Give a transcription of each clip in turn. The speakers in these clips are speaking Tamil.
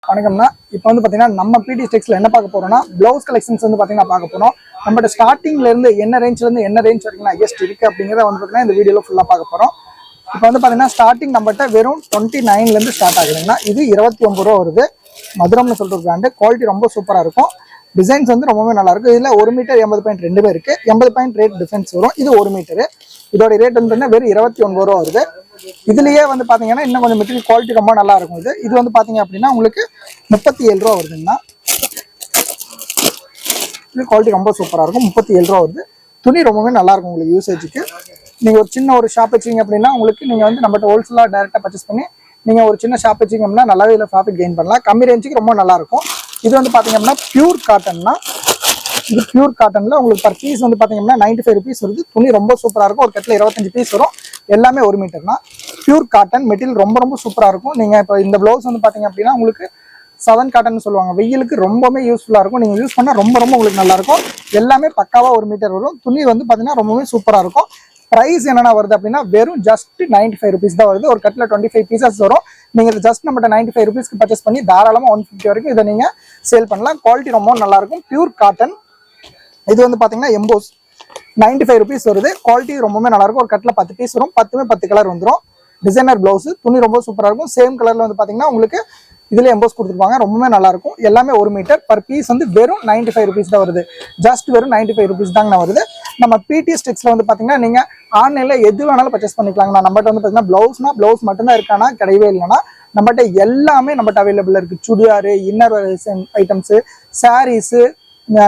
வணக்கம்னா இப்போ வந்து பார்த்தீங்கன்னா நம்ம பிடி டெக்ஸ்ல என்ன பார்க்க போறோம்னா ப்ளவுஸ் கலெக்ஷன்ஸ் வந்து பார்த்தீங்கன்னா பார்க்க போறோம். நம்மகிட்ட ஸ்டார்டிங்ல இருந்து என்ன ரேஞ்ச் வரைக்கும் ஹையஸ்ட் இருக்கு அப்படிங்கிறத வந்து பார்த்தீங்கன்னா இந்த வீடியோல ஃபுல்லாக பார்க்க போறோம். இப்போ வந்து பார்த்தீங்கன்னா ஸ்டார்டிங் நம்மகிட்ட வெறும் 29 இருந்து ஸ்டார்ட் ஆகுதுங்கன்னா இது 29 ரூபா வருது. மதுரம்னு சொல்ற ஒரு பிராண்டு. குவாலிட்டி ரொம்ப சூப்பராக இருக்கும். டிசைன்ஸ் வந்து ரொம்பவே நல்லா இருக்கும். இதுல 1 மீட்டர் 80.2 இருக்கு. 80 பாயிண்ட் ரேட் டிஃபரன்ஸ் வரும். இது 1 மீட்டர். இதோட ரேட் வந்து வெறும் 29 ரூபா வருது. இதுலயே வந்து பாத்தீங்கன்னா இன்னும் கொஞ்சம் மெட்டீரியல் குவாலிட்டி ரொம்ப நல்லா இருக்கும். இது வந்து பாத்தீங்க அப்படின்னா உங்களுக்கு 37 ரூபா வருதுங்கன்னா இது குவாலிட்டி ரொம்ப சூப்பரா இருக்கும். 37 ரூபா வருது. துணி ரொம்பவே நல்லா இருக்கும் உங்களுக்கு யூசேஜுக்கு. நீங்க ஒரு சின்ன ஒரு ஷாப் வச்சிங்க அப்படின்னா உங்களுக்கு நீங்க வந்து நம்மகிட்ட ஹோல்சேலா டைரக்டா பர்ச்சேஸ் பண்ணி நீங்க ஒரு சின்ன ஷாப் வச்சிங்க அப்படின்னா நல்லாவே இதுல ப்ராஃபிட் கெயின் பண்ணலாம். கம்மி ரேஞ்சுக்கு ரொம்ப நல்லா இருக்கும். இது வந்து பாத்தீங்க அப்படின்னா பியூர் காட்டன்னா இது பியூர் காட்டன்ல உங்களுக்கு பர் பீஸ் வந்து பாத்தீங்கன்னா 95 ருபீஸ் வருது. துணி ரொம்ப சூப்பரா இருக்கும். ஒரு கட்டில 25 பீஸ் வரும். எல்லாமே 1 மீட்டர்னா பியூர் காட்டன் மெட்டீரியல் ரொம்ப சூப்பரா இருக்கும். நீங்க இப்போ இந்த பிளவுஸ் வந்து பாத்தீங்க அப்படின்னா உங்களுக்கு சதன் காட்டன் சொல்லுவாங்க. வெயிலுக்கு ரொம்பவே யூஸ்ஃபுல்லா இருக்கும். நீங்க யூஸ் பண்ணா ரொம்ப உங்களுக்கு நல்லா இருக்கும். எல்லாமே பக்காவா 1 மீட்டர் வரும். துணி வந்து பாத்தீங்கன்னா ரொம்பவே சூப்பரா இருக்கும். பிரைஸ் என்னென்ன வருது அப்படின்னா வெறும் ஜஸ்ட் 95 ருபீஸ் தான் வருது. ஒரு கட்டில 25 பீசஸ் வரும். நீங்க ஜஸ்ட் நம்ம 95 ருபீஸ்க்கு பர்ச்சேஸ் பண்ணி தாராளமா 150 வரைக்கும் இதை நீங்க சேல் பண்ணலாம். குவாலிட்டி ரொம்ப நல்லா இருக்கும். Pure cotton. இது வந்து பாத்தீங்கன்னா எம்போஸ் 95 ருபீஸ் வருது. குவாலிட்டி ரொம்பவே நல்லா இருக்கும். ஒரு கட்டில 10 பீஸ் வரும். 10 கலர் வந்துடும். Designer blouse. துணி ரொம்ப சூப்பரா இருக்கும். சேம் கலர்ல வந்து பாத்தீங்கன்னா உங்களுக்கு இதுல எம்போஸ் கொடுத்துருப்பாங்க. ரொம்பவே நல்லா இருக்கும். எல்லாமே 1 மீட்டர். பர் பீஸ் வந்து வெறும் 95 ருபீஸ் தான் வருது. ஜஸ்ட் வெறும் 95 ருபீஸ் தாங்க வருது. நம்ம பிடி ஸ்டிக்ஸ்ல வந்து பாத்தீங்கன்னா நீங்க ஆன்லைன்ல எது வேணாலும் பர்ச்சேஸ் பண்ணிக்கலாங்க. நம்மகிட்ட வந்து பாத்தீங்கன்னா பிளவுஸ் மட்டும்தான் இருக்கானா கிடையவே இல்லைன்னா நம்மகிட்ட எல்லாமே நம்மகிட்ட அவைலபிள் இருக்கு. Churidar, inner items, saris,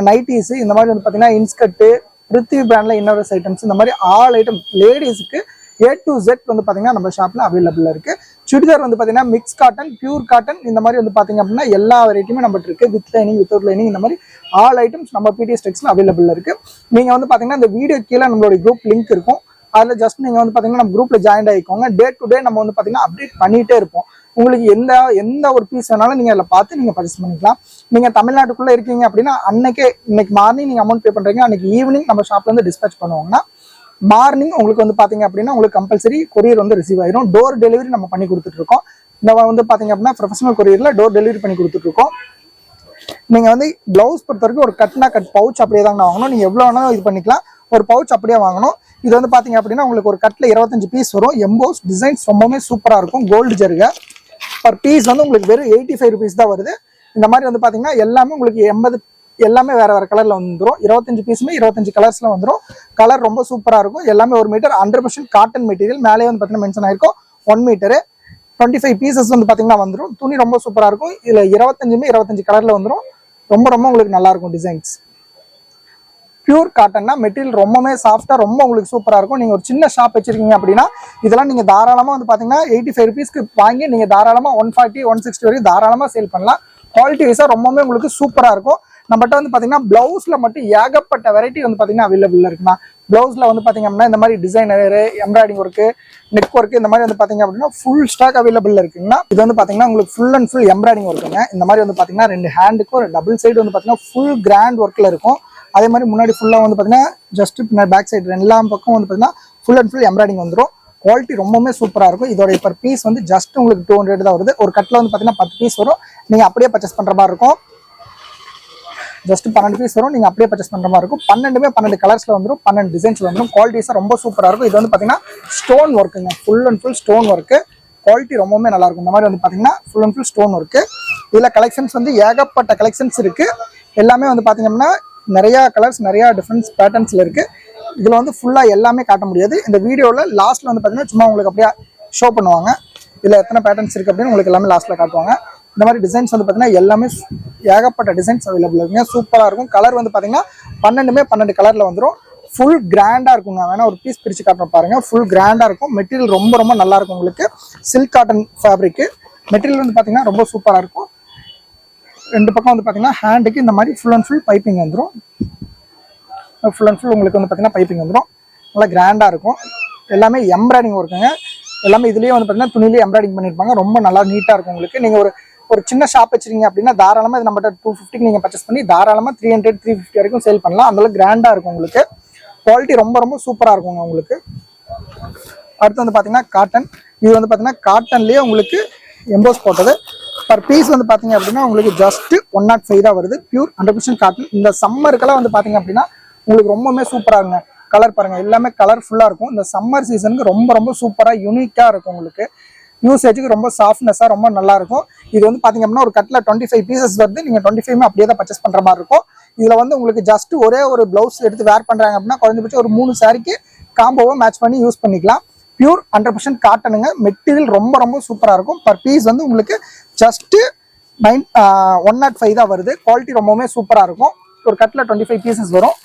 nighties, இந்த மாதிரி வந்து பாத்தீங்கன்னா இன்ஸ்கர்ட், பிருத்திவி பிராண்ட்ல இன்னர் ஐட்டம்ஸ், இந்த மாதிரி ஆல் ஐட்டம் லேடிஸ்க்கு A to Z வந்து பாத்தீங்கன்னா நம்ம ஷாப்ல அவைலபிள் இருக்கு. சுடிதார் வந்து பாத்தீங்கன்னா மிக்ஸ் காட்டன், பியூர் காட்டன், இந்த மாதிரி வந்து பாத்தீங்க அப்படின்னா எல்லா வெரைட்டியுமே நம்மகிட்ட இருக்கு. வித் லைனிங், வித்வுட் லைனிங், இந்த மாதிரி ஆல் ஐட்டம்ஸ் நம்ம பிடிஎஸ் டெக்ஸ்ல அவைலபிள் இருக்கு. நீங்க வந்து பாத்தீங்கன்னா இந்த வீடியோ கீழே நம்மளோட குரூப் லிங்க் இருக்கும். அதுல ஜஸ்ட் நீங்க வந்து பாத்தீங்கன்னா நம்ம குரூப்ல ஜாயின் ஆகிக்கோங்க. டே டு டே நம்ம வந்து பாத்தீங்கன்னா அப்டேட் பண்ணிட்டே இருப்போம். உங்களுக்கு எந்த ஒரு பீஸ் வேணாலும் நீங்க அதில் பார்த்து நீங்க பர்ச்சேஸ் பண்ணிக்கலாம். நீங்க தமிழ்நாட்டுக்குள்ள இருக்கீங்க அப்படின்னா இன்னைக்கு மார்னிங் நீங்க அமௌண்ட் பே பண்றீங்க, அன்னைக்கு ஈவினிங் நம்ம ஷாப்ல இருந்து டிஸ்பேச் பண்ணுவாங்கன்னா மார்னிங் உங்களுக்கு வந்து பாத்தீங்க அப்படின்னா உங்களுக்கு கம்பல்சரி கொரியர் வந்து ரிசீவ் ஆயிரும். டோர் டெலிவரி நம்ம பண்ணி கொடுத்துட்டு இருக்கோம். இந்த வந்து பாத்தீங்க அப்படின்னா ப்ரொஃபஷனல் கொரியர்ல டோர் டெலிவரி பண்ணி கொடுத்துட்டு இருக்கோம். நீங்க வந்து பிளவுஸ் பொறுத்த வரைக்கும் ஒரு கட்னா கட் பவுச் அப்படியே தாங்க வாங்கணும். நீங்க எவ்வளவு வேணாலும் இது பண்ணிக்கலாம். ஒரு பவுச் அப்படியே வாங்கணும். இது வந்து பாத்தீங்க அப்படின்னா உங்களுக்கு ஒரு கட்ல 25 பீஸ் வரும். எம்போஸ் டிசைன்ஸ் ரொம்பவே சூப்பரா இருக்கும். கோல்டு ஜருகை. பர் பீஸ் வந்து உங்களுக்கு வெறும் 85 ருபீஸ் தான் வருது. இந்த மாதிரி வந்து பாத்தீங்கன்னா எல்லாமே உங்களுக்கு 80 எல்லாமே வேற கலர்ல வந்துடும். 25 பீஸுமே 25 கலர்ஸ்ல வந்துடும். கலர் ரொம்ப சூப்பரா இருக்கும். எல்லாமே 1 மீட்டர் 100% காட்டன் மெட்டீரியல். மேலே வந்து பாத்தீங்கன்னா மென்ஷன் ஆயிருக்கும் 1 மீட்டர். 25 பீசஸ் வந்து பாத்தீங்கன்னா வந்துடும். துணி ரொம்ப சூப்பரா இருக்கும். இதுல 25 கலர்ல வந்துடும். ரொம்ப உங்களுக்கு நல்லா இருக்கும் டிசைன்ஸ். பியூர் காட்டன்னா மெட்டீரியல் ரொம்பவே சாஃப்டா ரொம்ப உங்களுக்கு சூப்பரா இருக்கும். நீங்க ஒரு சின்ன ஷாப் வச்சிருக்கீங்க அப்படின்னா இதெல்லாம் நீங்க தாராளமா வந்து பாத்தீங்கன்னா 85 ருபீஸ்க்கு வாங்கி நீங்க தாராளமா 140 160 வரைக்கும் தாராளமா சேல் பண்ணலாம். குவாலிட்டி வைஸா ரொம்பவே உங்களுக்கு சூப்பரா இருக்கும். நம்மகிட்ட வந்து பாத்தீங்கன்னா பிளவுஸ்ல மட்டும் ஏகப்பட்ட வெரைட்டி வந்து பாத்தீங்கன்னா அவைலபிள் இருக்குண்ணா. பிளவுஸ்ல வந்து பாத்தீங்க அப்படின்னா இந்த மாதிரி designer, embroidery work, neck work, இந்த மாதிரி வந்து பாத்தீங்க அப்படின்னா ஃபுல் ஸ்டாக் அவைலபிள் இருக்குங்கன்னா இது வந்து பாத்தீங்கன்னா உங்களுக்கு ஃபுல் அண்ட் ஃபுல் எம்ப்ராய்டிங் ஒர்க்குங்க. இந்த மாதிரி வந்து பாத்தீங்கன்னா 2 ஹேண்டுக்கும் ஒரு டபுள் சைடு வந்து பாத்தீங்கன்னா ஃபுல் கிராண்ட் ஒர்க்ல இருக்கும். அதே மாதிரி முன்னாடி ஃபுல்லா வந்து பாத்தீங்கன்னா ஜஸ்ட் பின்னாடி பேக் சைடு எல்லா பக்கம் வந்து பாத்தீங்கன்னா ஃபுல் அண்ட் ஃபுல் எம்ப்ராய்டிங் வந்துடும். குவாலிட்டி ரொம்பவே சூப்பரா இருக்கும். இதோட பர் பீஸ் வந்து ஜஸ்ட் உங்களுக்கு 200 தான் வருது. ஒரு கட்ல வந்து பாத்தீங்கன்னா 10 பீஸ் வரும். நீங்க அப்படியே பர்ச்சேஸ் பண்ற மாதிரி இருக்கும். ஜஸ்ட் 12 பீஸ் வரும். நீங்க அப்படியே பர்ச்சேஸ் பண்ற மாதிரி இருக்கும். 12 கலர்ஸ்ல வந்துடும். 12 டிசைன்ஸ்ல வந்துடும். குவாலிட்டிஸா ரொம்ப சூப்பரா இருக்கும். இது வந்து பாத்தீங்கன்னா ஸ்டோன் ஒர்க்குங்க. Full and full stone work. Quality ரொம்பவே நல்லா இருக்கும். இந்த மாதிரி வந்து பாத்தீங்கன்னா full and full stone work. இதுல கலெக்ஷன்ஸ் வந்து ஏகப்பட்ட கலெக்ஷன்ஸ் இருக்கு. எல்லாமே வந்து பாத்தீங்கன்னா நிறைய கலர்ஸ், நிறைய டிஃபரன்ஸ் பேட்டர்ன்ஸ்ல இருக்கு. இதுல வந்து ஃபுல்லா எல்லாமே காட்ட முடியாது. இந்த வீடியோல லாஸ்ட்ல வந்து பாத்தீங்கன்னா சும்மா உங்களுக்கு அப்படியே ஷோ பண்ணுவாங்க. இதுல எத்தனை பேட்டர்ன்ஸ் இருக்கு அப்படின்னு உங்களுக்கு எல்லாமே லாஸ்ட்ல காட்டுவாங்க. இந்த மாதிரி டிசைன்ஸ் வந்து பாத்தீங்கன்னா எல்லாமே ஏகப்பட்ட டிசைன்ஸ் அவைலபிள் இருக்குங்க. சூப்பரா இருக்கும். கலர் வந்து பாத்தீங்கன்னா 12 கலர்ல வந்துடும். ஃபுல் கிராண்டா இருக்குங்க. வேணா ஒரு பீஸ் பிரிச்சு காட்டுற பாருங்க. ஃபுல் கிராண்டா இருக்கும். மெட்டீரியல் ரொம்ப நல்லா இருக்கும். உங்களுக்கு சில்க் காட்டன் ஃபேப்ரிக் மெட்டீரியல் வந்து பாத்தீங்கன்னா ரொம்ப சூப்பரா இருக்கும். 2 பக்கம் வந்து பாத்தீங்கன்னா ஹேண்டுக்கு இந்த மாதிரி ஃபுல் அண்ட் ஃபுல் பைப்பிங் வந்துடும். ஃபுல் அண்ட் ஃபுல் உங்களுக்கு வந்து பாத்தீங்கன்னா பைப்பிங் வந்துடும். நல்லா கிராண்டா இருக்கும். எல்லாமே எம்ப்ராய்டிங் ஒர்க்குங்க. எல்லாமே இதுலயே வந்து பாத்தீங்கன்னா துணிலேயே எம்ப்ராய்டிங் பண்ணிருப்பாங்க. ரொம்ப நல்லா நீட்டா இருக்கும். உங்களுக்கு நீங்க ஒரு சின்ன ஷாப் வச்சிருக்கீங்க அப்படின்னா தாராளமா இது நம்மகிட்ட 250 நீங்க பர்ச்சேஸ் பண்ணி தாராளமா 300 350 வரைக்கும் சேல் பண்ணலாம். அந்த அளவுக்கு கிராண்டா இருக்கும். உங்களுக்கு குவாலிட்டி ரொம்ப சூப்பரா இருக்குங்க. உங்களுக்கு அடுத்து வந்து பாத்தீங்கன்னா காட்டன். இது வந்து பாத்தீங்கன்னா காட்டன்லயே உங்களுக்கு எம்போஸ் போட்டது. பர் பீஸ் வந்து பார்த்தீங்க அப்படின்னா உங்களுக்கு ஜஸ்ட் 105 தான் வருது. Pure 100% cotton. இந்த சம்மருக்கெல்லாம் வந்து பார்த்தீங்க அப்படின்னா உங்களுக்கு ரொம்பவுமே சூப்பராக இருங்க. கலர் பாருங்க, எல்லாமே கலர்ஃபுல்லாக இருக்கும். இந்த சம்மர் சீசனுக்கு ரொம்ப ரொம்ப சூப்பராக யூனிக்காக இருக்கும். உங்களுக்கு யூசேஜுக்கு ரொம்ப சாஃப்ட்னஸாக ரொம்ப நல்லா இருக்கும். இது வந்து பார்த்தீங்க அப்படின்னா ஒரு கட்டில் 25 பீசஸ் வருது. நீங்கள் 25 அப்படியே தான் பர்ச்சேஸ் பண்ணுற மாதிரி இருக்கும். இதில் வந்து உங்களுக்கு ஜஸ்ட் ஒரே ஒரு ப்ளவுஸ் எடுத்து வேர் பண்ணுறாங்க அப்படின்னா குறைஞ்சபட்சம் ஒரு 3 சாரிக்கு காம்போவை மேட்ச் பண்ணி யூஸ் பண்ணிக்கலாம். பியூர் 100% காட்டனுங்க. மெட்டீரியல் ரொம்ப ரொம்ப சூப்பராக இருக்கும். பர் பீஸ் வந்து உங்களுக்கு ஜஸ்ட் 105 தான் வருது. குவாலிட்டி ரொம்பவுமே சூப்பராக இருக்கும். ஒரு கட்டில் 25 பீசஸ் வரும்.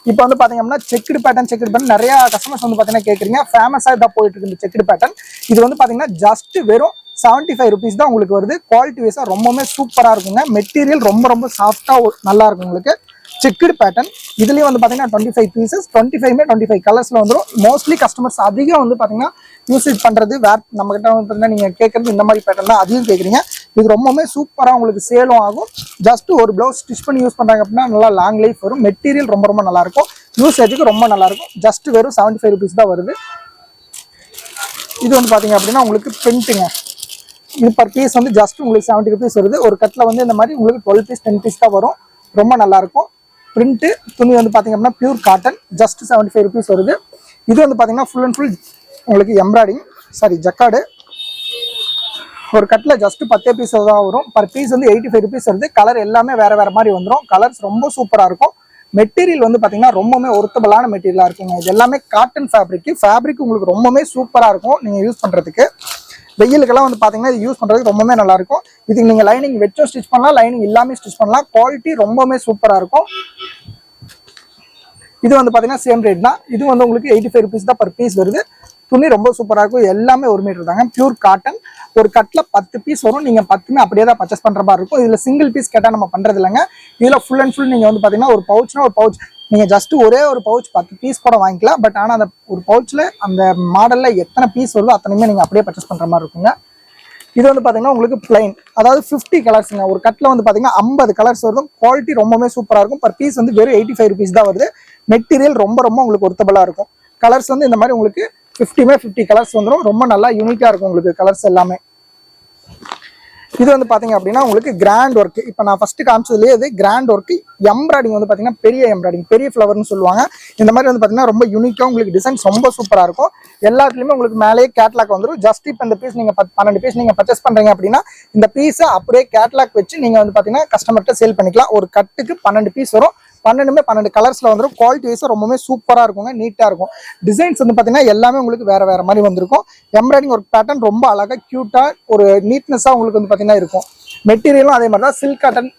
இப்போ வந்து பார்த்தீங்க அப்படின்னா செக்குடு பேட்டர்ன் நிறைய கஸ்டமர்ஸ் வந்து பார்த்தீங்கன்னா கேட்குறீங்க. ஃபேமஸாக இதாக போயிட்டு இருக்கு இந்த செக்குடு பேட்டர்ன். இது வந்து பார்த்தீங்கன்னா ஜஸ்ட் வெறும் 75 ருபீஸ் தான் உங்களுக்கு வருது. குவாலிட்டி வைஸாக ரொம்பவுமே சூப்பராக இருக்குங்க. மெட்டீரியல் ரொம்ப ரொம்ப சாஃப்டாக நல்லா இருக்கும் உங்களுக்கு. செக்குடு பேட்டர்ன் இதுலேயும் வந்து பார்த்தீங்கன்னா 25 பீசஸ், 25 கலர்ஸில் வந்துடும். மோஸ்ட்லி கஸ்டமர்ஸ் அதிகம் வந்து பார்த்தீங்கன்னா யூஸ் பண்ணுறது நம்மகிட்ட வந்து பார்த்தீங்கன்னா நீங்கள் கேட்குறது இந்த மாதிரி பேட்டர்ன் தான் அதிகம் கேட்குறீங்க. இது ரொம்பவுமே சூப்பராக உங்களுக்கு சேலும் ஆகும். ஜஸ்ட் ஒரு ப்ளவுஸ் ஸ்டிச் பண்ணி யூஸ் பண்ணுறாங்க அப்படின்னா நல்லா லாங் லைஃப் வரும். மெட்டீரியல் ரொம்ப ரொம்ப நல்லாயிருக்கும். யூசேஜுக்கு ரொம்ப நல்லாயிருக்கும். ஜஸ்ட் வெறும் 75 ருபீஸ் தான் வருது. இது வந்து பார்த்தீங்க அப்படின்னா உங்களுக்கு பிரிண்ட்டுங்க. இது பர் பீஸ் வந்து ஜஸ்ட் உங்களுக்கு 70 ருபீஸ் வருது. ஒரு கட்டில் வந்து இந்த மாதிரி உங்களுக்கு 12 பீஸ் 10 பீஸ் தான் வரும். ரொம்ப நல்லாயிருக்கும். பிரிண்ட்டு துணி வந்து பார்த்தீங்க அப்படின்னா பியூர் காட்டன். ஜஸ்ட் 75 ருபீஸ் வருது. இது வந்து பார்த்தீங்கன்னா ஃபுல் அண்ட் ஃபுல் உங்களுக்கு ஜக்கார்டு. ஒரு கட்டில் ஜஸ்ட் 10 பீஸ் தான் வரும். பர் பீஸ் வந்து 85 ருபீஸ் வருது. கலர் எல்லாமே வேற வேற மாதிரி வந்துடும். கலர்ஸ் ரொம்ப சூப்பராக இருக்கும். மெட்டீரியல் வந்து பார்த்தீங்கன்னா ரொம்பவுமே ஒர்த்தபிளான மெட்டீரியலாக இருக்குங்க. இது எல்லாமே காட்டன் ஃபேப்ரிக் உங்களுக்கு ரொம்பவுமே சூப்பராக இருக்கும் நீங்கள் யூஸ் பண்ணுறதுக்கு. வெயிலுக்கெல்லாம் வந்து பார்த்தீங்கன்னா இது யூஸ் பண்ணுறதுக்கு ரொம்பவே நல்லா இருக்கும். இதுக்கு நீங்கள் லைனிங் வச்சும் ஸ்டிச் பண்ணலாம், லைனிங் இல்லாமல் ஸ்டிச் பண்ணலாம். குவாலிட்டி ரொம்பவுமே சூப்பராக இருக்கும். இது வந்து பார்த்தீங்கன்னா சேம் ரேட் தான். இது வந்து உங்களுக்கு 85 ருபீஸ் தான் பர் பீஸ் வருது. துணி ரொம்ப சூப்பராக இருக்கும். எல்லாமே 1 மீட்டர் தாங்க. Pure cotton. ஒரு கட்டில் 10 பீஸ் வரும். நீங்கள் 10மே அப்படியே தான் பர்ச்சேஸ் பண்ணுற மாதிரி இருக்கும். இதில் சிங்கிள் பீஸ் கேட்டால் நம்ம பண்ணுறது இல்லைங்க. இதில் ஃபுல் அண்ட் ஃபுல் நீங்கள் வந்து பார்த்தீங்கன்னா ஒரு பவுச்னா ஒரு பவுச் நீங்கள் ஜஸ்ட் ஒரே ஒரு பவுச் 10 பீஸ் கூட வாங்கிக்கலாம். பட் ஆனால் அந்த ஒரு பவுச்சில் அந்த மாடலில் எத்தனை பீஸ் வருதோ அத்தனையுமே நீங்கள் அப்படியே பர்ச்சேஸ் பண்ணுற மாதிரி இருக்குங்க. இது வந்து பார்த்தீங்கன்னா உங்களுக்கு பிளைன், அதாவது 50 கலர்ஸுங்க. ஒரு கட்டில் வந்து பார்த்தீங்கன்னா 50 கலர்ஸ் வரும். குவாலிட்டி ரொம்பவே சூப்பராக இருக்கும். பர் பீஸ் வந்து வெறும் 85 ருபீஸ் தான் வருது. மெட்டீரியல் ரொம்ப ரொம்ப உங்களுக்கு ஒர்த்தபிளாக இருக்கும். கலர்ஸ் வந்து இந்த மாதிரி உங்களுக்கு 50 கலர்ஸ் வந்துடும். ரொம்ப நல்லா யூனிக்காக இருக்கும் உங்களுக்கு கலர்ஸ் எல்லாமே. இது வந்து பார்த்தீங்க அப்படின்னா உங்களுக்கு கிராண்ட் ஒர்க். இப்போ நான் ஃபர்ஸ்ட் காமிச்சதுலேயே இது கிராண்ட் ஒர்க். எம்ப்ராய்டிங் வந்து பார்த்தீங்கன்னா பெரிய எம்ப்ராய்டிங், பெரிய ஃப்ளவர்னு சொல்லுவாங்க. இந்த மாதிரி வந்து பார்த்தீங்கன்னா ரொம்ப யூனிக்காக உங்களுக்கு டிசைன்ஸ் ரொம்ப சூப்பராக இருக்கும். எல்லாத்துலேயுமே உங்களுக்கு மேலேயே கேட்லாக் வந்துடும். ஜஸ்ட் இப்போ இந்த பீஸ் நீங்கள் 12 பீஸ் நீங்கள் பர்ச்சேஸ் பண்ணுறீங்க அப்படின்னா இந்த பீஸை அப்படியே கேட்லாக் வச்சு நீங்கள் வந்து பார்த்தீங்கன்னா கஸ்டமர்கிட்ட சேல் பண்ணிக்கலாம். ஒரு கட்டுக்கு 12 பீஸ் வரும். 12 கலர்ஸில் வந்துடும். குவாலிட்டி வைஸாக ரொம்பவே சூப்பராக இருக்குங்க. நீட்டாக இருக்கும். டிசைன்ஸ் வந்து பார்த்தீங்கன்னா எல்லாமே உங்களுக்கு வேறு வேறு மாதிரி வந்திருக்கும். எம்ப்ராய்டிங் ஒர்க் பேட்டர்ன் ரொம்ப அழகாக க்யூட்டாக ஒரு நீட்னஸாக உங்களுக்கு வந்து பார்த்தீங்கன்னா இருக்கும். மெட்டீரியலும் அதே மாதிரி தான். சில்க் காட்டன்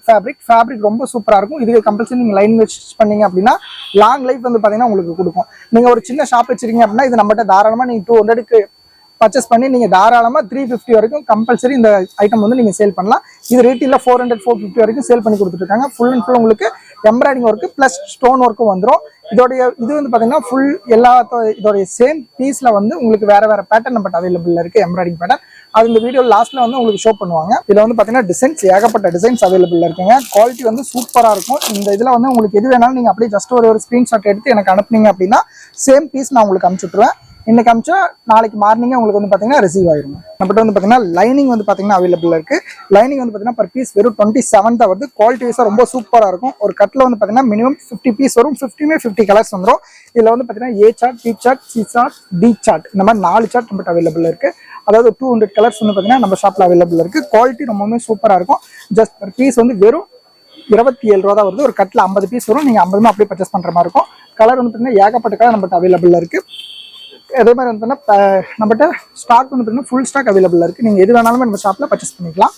ஃபேப்ரிக் ரொம்ப சூப்பராக இருக்கும். இதுக்கு கம்பல்சரி நீங்கள் லைன் வச்சு பண்ணீங்க அப்படின்னா லாங் லைஃப் வந்து பார்த்தீங்கன்னா உங்களுக்கு கொடுக்கும். நீங்கள் ஒரு சின்ன ஷாப் வச்சிருக்கீங்க அப்படின்னா இது நம்மகிட்ட தாராளமாக நீங்கள் 200க்கு பர்ச்சேஸ் பண்ணி நீங்கள் தாராளமாக 350 வரைக்கும் கம்பல்சரி இந்த ஐட்டம் வந்து நீங்கள் சேல் பண்ணலாம். இது ரேட்டில் 400 450 வரைக்கும் சேல் பண்ணி கொடுத்துருக்காங்க. ஃபுல் அண்ட் ஃபுல் உங்களுக்கு எம்ப்ராய்டிங் ஒர்க்கு ப்ளஸ் ஸ்டோன் ஒர்க்கும் வந்துடும். இது வந்து பார்த்தீங்கன்னா ஃபுல் இதோடைய சேம் பீஸில் வந்து உங்களுக்கு வேறு வேறு பேட்டர்ன் நம்மகிட்ட அவைலபிள் இருக்குது. எம்ப்ராய்டிங் பேட்டர்ன் அது இந்த வீடியோ லாஸ்ட்டில் வந்து உங்களுக்கு ஷோ பண்ணுவாங்க. இதில் வந்து பார்த்தீங்கன்னா டிசைன்ஸ் ஏகப்பட்ட டிசைன்ஸ் அவைலபிள் இருக்குங்க. குவாலிட்டி வந்து சூப்பராக இருக்கும். இந்த இதில் வந்து உங்களுக்கு எது வேணாலும் நீங்கள் அப்படியே ஜஸ்ட் ஒரு ஸ்க்ரீன்ஷாட் எடுத்து எனக்கு அனுப்புனீங்க அப்படின்னா சேம் பீஸ் நான் உங்களுக்கு அனுப்பிச்சுட்ருவேன். இன்னைக்கு அமிச்சா நாளைக்கு மார்னிங்கே உங்களுக்கு வந்து பார்த்தீங்கன்னா ரிசீவ் ஆயிருங்க. நம்மகிட்ட வந்து பார்த்தீங்கன்னா லைனிங் வந்து பார்த்தீங்கன்னா அவைலபிள் இருக்கு. லைனிங் வந்து பார்த்தீங்கன்னா பர் பீஸ் வெறும் 27 தான் வருது. குவாலிட்டி வைஸாக ரொம்ப சூப்பராக இருக்கும். ஒரு கட்டில் வந்து பார்த்தீங்கன்னா மினிமம் 50 பீஸ் வரும். 50 கலர்ஸ் வந்துடும். இதில் வந்து பார்த்தீங்கன்னா A chart, B chart, C chart, D chart இந்த மாதிரி 4 சார்ட் நம்மகிட்ட அவைலபிள் இருக்கு. அதாவது 200 கலர்ஸ் வந்து பார்த்தீங்கன்னா நம்ம ஷாப்பில் அவைலபிள் இருக்கு. குவாலிட்டி ரொம்பவே சூப்பராக இருக்கும். ஜஸ்ட் பர் பீஸ் வந்து வெறும் 27 ரூபா தான் வருது. ஒரு கட்டில் 50 பீஸ் வரும். நீங்கள் 50 அப்படியே பர்ச்சேஸ் பண்ணுற மாதிரி இருக்கும். கலர் வந்து பார்த்தீங்கன்னா ஏகப்பட்ட கலர் நம்மகிட்ட அவைலபிள் இருக்கு. அதே மாதிரி வந்து நம்மகிட்ட ஸ்டாக் வந்து பார்த்தீங்கன்னா ஃபுல் ஸ்டாக் அவைலபிள் இருக்குது. நீங்கள் எது வேணாலுமே நம்ம ஷாப்பில் பர்ச்சேஸ் பண்ணிக்கலாம்.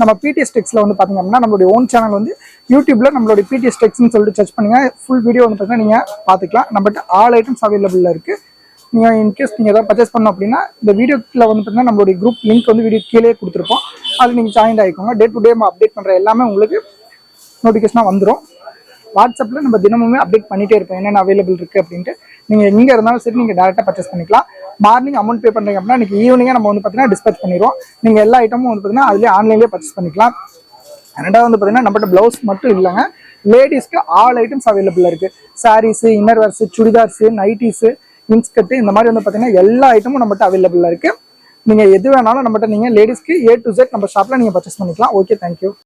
நம்ம பிடிஎஸ் டெக்ஸில் வந்து பார்த்தீங்க அப்படின்னா நம்மளுடைய ஓன் சேனல் வந்து யூடியூப்ல நம்மளுடைய பிடிஎஸ் டெக்ஸ்னு சொல்லிட்டு சர்ச் பண்ணுங்க. ஃபுல் வீடியோ வந்து பார்த்தீங்கன்னா நீங்கள் பார்த்துக்கலாம். நம்மகிட்ட ஆல் ஐட்டம்ஸ் அவைலபிள் இருக்குது. நீங்கள் இன்கேஸ் நீங்கள் எதாவது பர்ச்சேஸ் பண்ணோம் அப்படின்னா இந்த வீடியோவில் வந்து பார்த்தீங்கன்னா நம்மளுடைய குரூப் லிங்க் வந்து வீடியோ கீழே கொடுத்துருப்போம். அது நீங்கள் ஜாயின் ஆகிக்கோங்க. டே டு டே நம்ம அப்டேட் பண்ணுற எல்லாமே உங்களுக்கு நோட்டிஃபிகேஷனாக வந்துடும். வாட்ஸ்அப்பில் நம்ம தினமுமே அப்டேட் பண்ணிகிட்டே இருப்போம் என்னென்ன அவைலபிள் இருக்குது அப்படின்ட்டு. நீங்கள் எங்கே இருந்தாலும் சரி நீங்கள் டேரெக்டாக பர்ச்சேஸ் பண்ணிக்கலாம். மார்னிங் அமௌண்ட் பே பண்ணுறீங்க அப்படின்னா இன்றைக்கி ஈவினிங்காக நம்ம வந்து பார்த்தீங்கன்னா டிஸ்பேச் பண்ணிடுவோம். நீங்கள் எல்லா ஐட்டமும் வந்து பார்த்தீங்கன்னா அதிலே ஆன்லைன்லேயே பர்ச்சேஸ் பண்ணிக்கலாம். ரெண்டாவது வந்து பார்த்தீங்கன்னா நம்மகிட்ட ப்ளவுஸ் மட்டும் இல்லைங்க, லேடிஸ்க்கு ஆல் ஐட்டம்ஸ் அவைலபிள் இருக்குது. Saris, inner wears, chudidars, nighties, inskirt இந்த மாதிரி வந்து பார்த்தீங்கன்னா எல்லா ஐட்டமும் நம்மகிட்ட அவைலபிள் இருக்குது. நீங்கள் எது வேணாலும் நம்மகிட்ட நீங்கள் லேடிஸ்க்கு A to Z நம்ம ஷாப்பில் நீங்கள் பர்ச்சேஸ் பண்ணிக்கலாம். Okay, thank you.